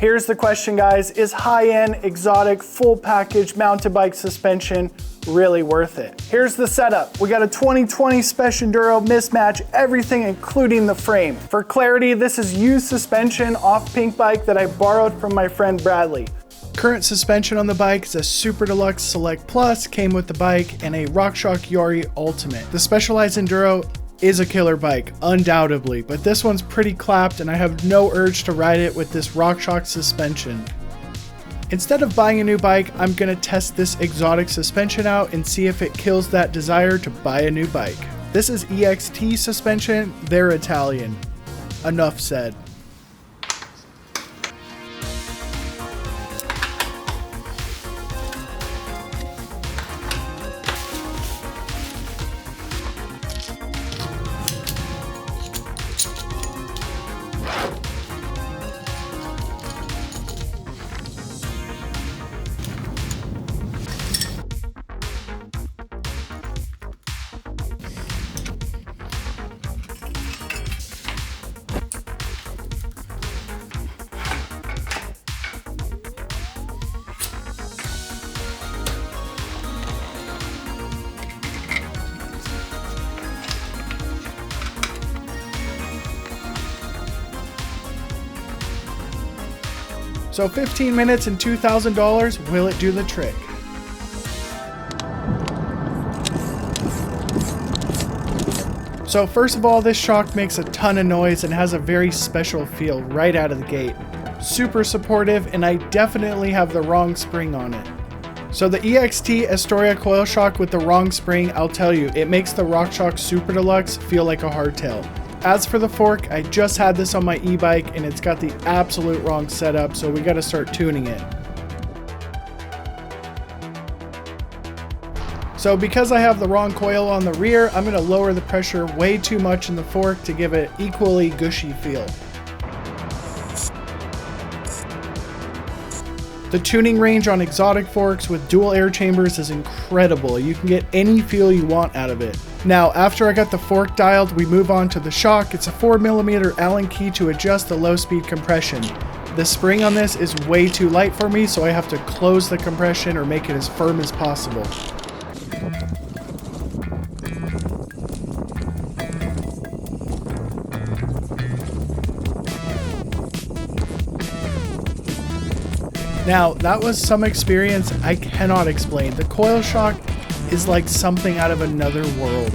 Here's the question, guys. Is high-end, exotic, full package mountain bike suspension really worth it? Here's the setup. We got a 2020 Special Enduro mismatch, everything including the frame. For clarity, this is used suspension off Pink Bike that I borrowed from my friend Bradley. Current suspension on the bike is a Super Deluxe Select Plus, came with the bike, and a RockShox Yori Ultimate. The Specialized Enduro is a killer bike, undoubtedly, but this one's pretty clapped and I have no urge to ride it with this RockShox suspension. Instead of buying a new bike, I'm gonna test this exotic suspension out and see if it kills that desire to buy a new bike. This is EXT Suspension, they're Italian. Enough said. So 15 minutes and $2,000, will it do the trick? So first of all, this shock makes a ton of noise and has a very special feel right out of the gate. Super supportive, and I definitely have the wrong spring on it. So the EXT E-Storia coil shock with the wrong spring, I'll tell you, it makes the RockShox Super Deluxe feel like a hardtail. As for the fork, I just had this on my e-bike and it's got the absolute wrong setup, so we gotta start tuning it. So because I have the wrong coil on the rear, I'm gonna lower the pressure way too much in the fork to give it equally gushy feel. The tuning range on exotic forks with dual air chambers is incredible. You can get any feel you want out of it. Now, after I got the fork dialed, we move on to the shock. It's a 4mm Allen key to adjust the low speed compression. The spring on this is way too light for me, so I have to close the compression or make it as firm as possible. Now, that was some experience I cannot explain. The coil shock is like something out of another world.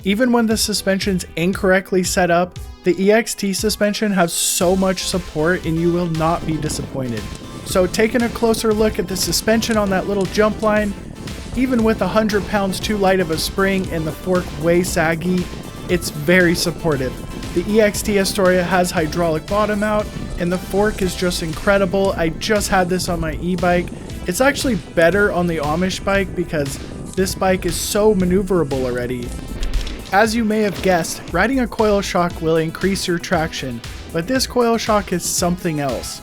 Even when the suspension's incorrectly set up, the EXT suspension has so much support and you will not be disappointed. So taking a closer look at the suspension on that little jump line, even with 100 pounds too light of a spring and the fork way saggy, it's very supportive. The EXT E-Storia has hydraulic bottom out and the fork is just incredible. I just had this on my e-bike. It's actually better on the Amish bike because this bike is so maneuverable already. As you may have guessed, riding a coil shock will increase your traction, but this coil shock is something else.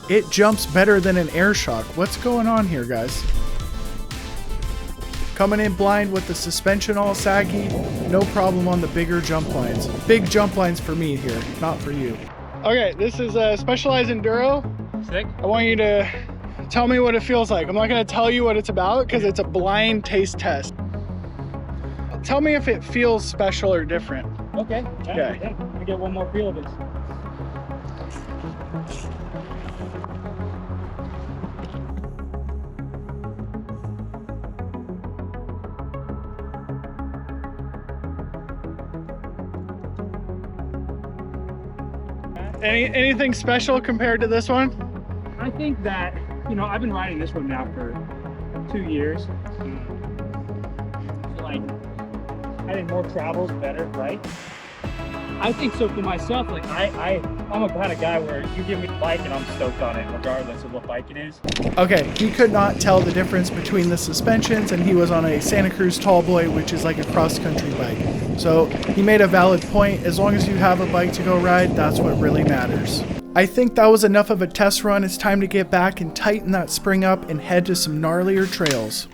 It jumps better than an air shock. What's going on here, guys? Coming in blind with the suspension all saggy, no problem on the bigger jump lines. Big jump lines for me here, not for you. Okay, this is a Specialized Enduro. Sick. I want you to tell me what it feels like. I'm not gonna tell you what it's about because it's a blind taste test. Tell me if it feels special or different. Okay. Okay. Let me get one more feel of this. Anything special compared to this one? I think that, you know, I've been riding this one now for 2 years. So like, I think more travel's better, right? I think so for myself. Like I'm a kind of guy where you give me the bike and I'm stoked on it, regardless of what bike it is. Okay, he could not tell the difference between the suspensions, and he was on a Santa Cruz Tallboy, which is like a cross-country bike. So he made a valid point. As long as you have a bike to go ride, that's what really matters. I think that was enough of a test run. It's time to get back and tighten that spring up and head to some gnarlier trails.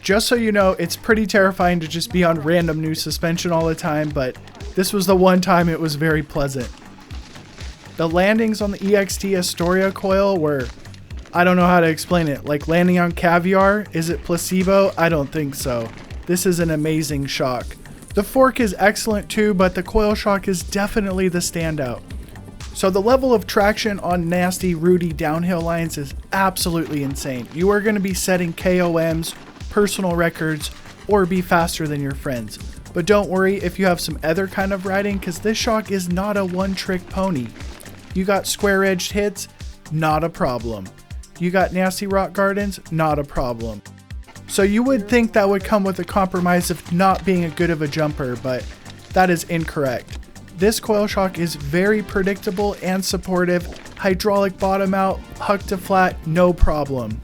Just so you know, it's pretty terrifying to just be on random new suspension all the time, but this was the one time it was very pleasant. The landings on the EXT E-Storia coil were, I don't know how to explain it, like landing on caviar. Is it placebo? I don't think so. This is an amazing shock. The fork is excellent too, but the coil shock is definitely the standout. So the level of traction on nasty, rooty downhill lines is absolutely insane. You are going to be setting KOMs, personal records, or be faster than your friends. But don't worry if you have some other kind of riding, because this shock is not a one-trick pony. You got square-edged hits? Not a problem. You got nasty rock gardens? Not a problem. So you would think that would come with a compromise of not being a good of a jumper, but that is incorrect. This coil shock is very predictable and supportive. Hydraulic bottom out, huck to flat, no problem.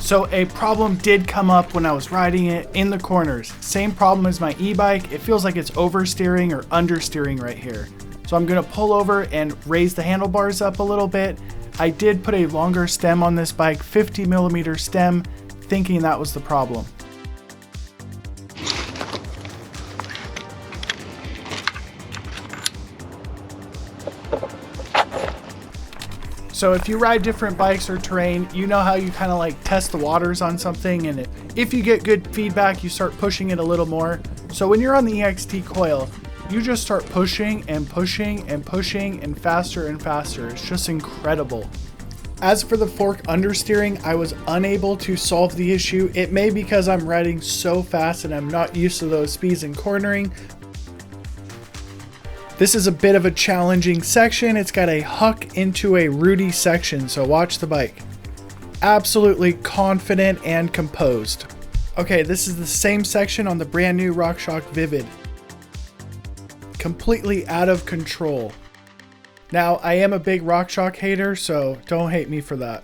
So a problem did come up when I was riding it in the corners. Same problem as my e-bike. It feels like it's oversteering or understeering right here. So I'm gonna pull over and raise the handlebars up a little bit. I did put a longer stem on this bike, 50mm stem, thinking that was the problem. So if you ride different bikes or terrain, you know how you kind of like test the waters on something, and if you get good feedback, you start pushing it a little more. So when you're on the EXT coil, you just start pushing and pushing and pushing and faster and faster. It's just incredible. As for the fork understeering, I was unable to solve the issue. It may be because I'm riding so fast and I'm not used to those speeds and cornering. This is a bit of a challenging section. It's got a huck into a rooty section, so watch the bike. Absolutely confident and composed. Okay, this is the same section on the brand new RockShox Vivid. Completely out of control. Now, I am a big RockShox hater, so don't hate me for that.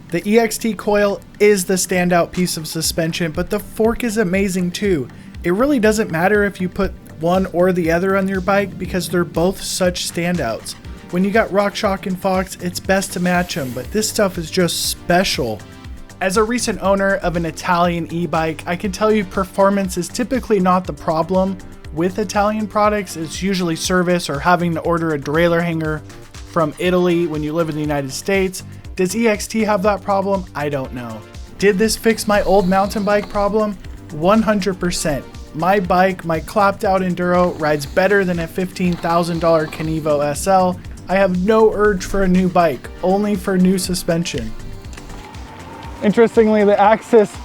The EXT coil is the standout piece of suspension, but the fork is amazing too. It really doesn't matter if you put one or the other on your bike because they're both such standouts. When you got RockShox and Fox, it's best to match them, but this stuff is just special. As a recent owner of an Italian e-bike, I can tell you performance is typically not the problem. With Italian products, it's usually service or having to order a derailleur hanger from Italy when you live in the United States. Does EXT have that problem? I don't know. Did this fix my old mountain bike problem? 100%. My bike, my clapped out Enduro, rides better than a $15,000 Kenevo SL. I have no urge for a new bike, only for new suspension. Interestingly, the axis